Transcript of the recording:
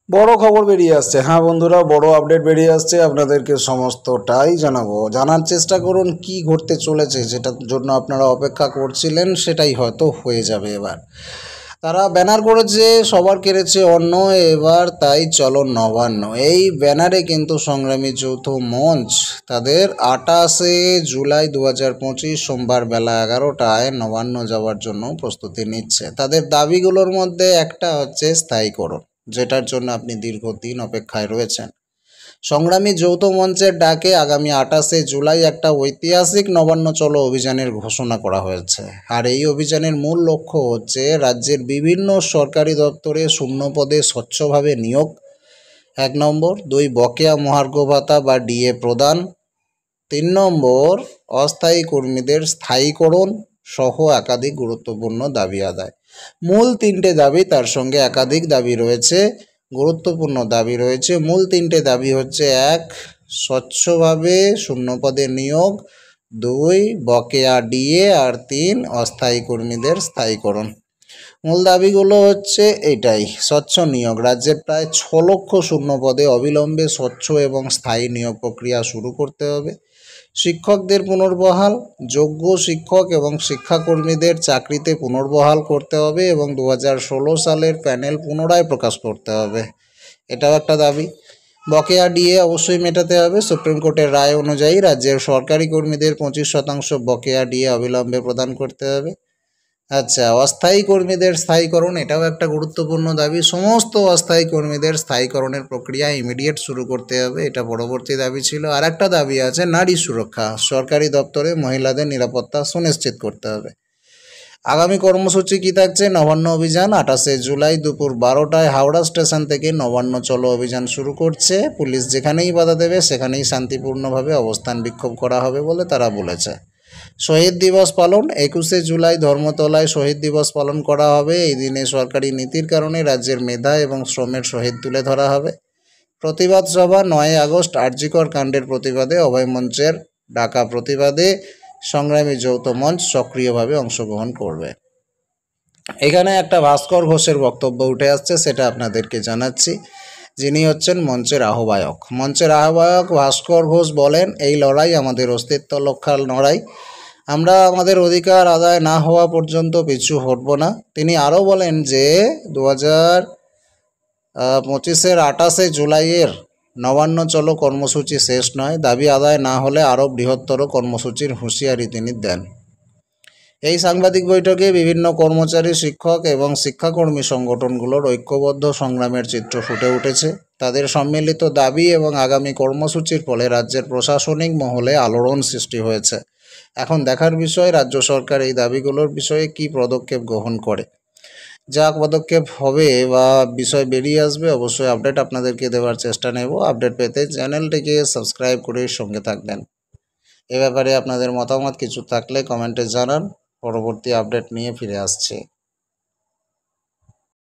বড় খবর বেরিয়ে আসছে। হ্যাঁ বন্ধুরা, বড় আপডেট বেরিয়ে আসছে, আপনাদেরকে সমস্তটাই জানাবো। জানার চেষ্টা করুন কি ঘটতে চলেছে, যেটার জন্য আপনারা অপেক্ষা করছিলেন সেটাই হয়তো হয়ে যাবে এবার। তারা ব্যানার করেছে, সবার কেড়েছে অন্ন, এবার তাই চলো নবান্ন। এই ব্যানারে কিন্তু সংগ্রামী যৌথ মঞ্চ তাদের 28শে জুলাই 2025 সোমবার বেলা 11টায় নবান্ন যাওয়ার জন্য প্রস্তুতি নিচ্ছে। তাদের দাবিগুলোর মধ্যে একটা হচ্ছে স্থায়ীকরণ, যেটার জন্য আপনি দীর্ঘদিন অপেক্ষায় রয়েছেন। সংগ্রামী যৌথ মঞ্চের ডাকে আগামী 28শে জুলাই একটা ঐতিহাসিক নবান্ন চলো অভিযানের ঘোষণা করা হয়েছে। আর এই অভিযানের মূল লক্ষ্য হচ্ছে রাজ্যের বিভিন্ন সরকারি দপ্তরে শূন্য পদে স্বচ্ছভাবে নিয়োগ, 1 নম্বর। 2, বকেয়া মহার্ঘ ভাতা বা ডিএ প্রদান। 3 নম্বর, অস্থায়ী কর্মীদের স্থায়ীকরণ সহ একাধিক গুরুত্বপূর্ণ দাবি আদায়। মূল 3টে দাবি, তার সঙ্গে একাধিক দাবি রয়েছে, গুরুত্বপূর্ণ দাবি রয়েছে। মূল 3টে দাবি হচ্ছে: 1, স্বচ্ছভাবে শূন্যপদে নিয়োগ; 2, বকেয়া ডিএ; আর 3, অস্থায়ী কর্মীদের স্থায়ীকরণ। মূল দাবিগুলো হচ্ছে এটাই: স্বচ্ছ নিয়োগ, রাজ্যের প্রায় 6 লক্ষ শূন্য পদে অবিলম্বে স্বচ্ছ এবং স্থায়ী নিয়োগ প্রক্রিয়া শুরু করতে হবে। শিক্ষকদের পুনর্বহাল, যোগ্য শিক্ষক এবং শিক্ষাকর্মীদের চাকরিতে পুনর্বহাল করতে হবে এবং 2016 সালের প্যানেল পুনরায় প্রকাশ করতে হবে, এটাও একটা দাবি। বকেয়া ডিএ অবশ্যই মেটাতে হবে। সুপ্রিম কোর্টের রায় অনুযায়ী রাজ্যের সরকারি কর্মীদের 25% বকেয়া ডিএ অবিলম্বে প্রদান করতে হবে। আচ্ছা, অস্থায়ী কর্মীদের স্থায়ীকরণ, এটাও একটা গুরুত্বপূর্ণ দাবি। সমস্ত অস্থায়ী কর্মীদের স্থায়ীকরণের প্রক্রিয়া ইমিডিয়েট শুরু করতে হবে, এটা পরবর্তী দাবি ছিল। আর একটা দাবি আছে নারী সুরক্ষা, সরকারি দপ্তরে মহিলাদের নিরাপত্তা সুনিশ্চিত করতে হবে। আগামী কর্মসূচি কী থাকছে? নবান্ন অভিযান 28শে জুলাই দুপুর 12টায় হাওড়া স্টেশন থেকে নবান্ন চলো অভিযান শুরু করছে। পুলিশ যেখানেই বাধা দেবে সেখানেই শান্তিপূর্ণভাবে অবস্থান বিক্ষোভ করা হবে বলে তারা বলেছে। শহীদ দিবস পালন 21শে জুলাই ধর্মতলায় শহীদ দিবস পালন করা হবে। এই দিনে সরকারি নীতির কারণে রাজ্যের মেধা এবং শ্রমের শহীদ তুলে ধরা হবে। প্রতিবাদ সভা 9 আগস্ট আরজিকর কাণ্ডের প্রতিবাদে অভয় মঞ্চের ডাকা প্রতিবাদে সংগ্রামী যৌথ মঞ্চ সক্রিয়ভাবে অংশগ্রহণ করবে। এখানে একটা ভাস্কর ঘোষের বক্তব্য উঠে আসছে, সেটা আপনাদেরকে জানাচ্ছি। যিনি হচ্ছেন মঞ্চের আহ্বায়ক। মঞ্চের আহ্বায়ক ভাস্কর ঘোষ বলেন, এই লড়াই আমাদের অস্তিত্ব রক্ষার লড়াই। আমরা আমাদের অধিকার আদায় না হওয়া পর্যন্ত পিছু হটব না। তিনি আরও বলেন যে 2025-এর 28শে জুলাইয়ের নবান্ন চলো কর্মসূচি শেষ নয়, দাবি আদায় না হলে আরও বৃহত্তর কর্মসূচির হুঁশিয়ারি তিনি দেন। এই সাংবাদিক বৈঠকে বিভিন্ন কর্মচারী, শিক্ষক এবং শিক্ষাকর্মী সংগঠনগুলোর ঐক্যবদ্ধ সংগ্রামের চিত্র ফুটে উঠেছে। তাদের সম্মিলিত দাবি এবং আগামী কর্মসূচির ফলে রাজ্যের প্রশাসনিক মহলে আলোড়ন সৃষ্টি হয়েছে। এখন দেখার বিষয় রাজ্য সরকার এই দাবিগুলোর বিষয়ে কী পদক্ষেপ গ্রহণ করে। যা পদক্ষেপ হবে বা বিষয় বেরিয়ে আসবে অবশ্যই আপডেট আপনাদেরকে দেওয়ার চেষ্টা নেব। আপডেট পেতে চ্যানেলটিকে সাবস্ক্রাইব করে সঙ্গে থাকবেন। এ ব্যাপারে আপনাদের মতামত কিছু থাকলে কমেন্টে জানান। পরবর্তী আপডেট নিয়ে ফিরে আসছে।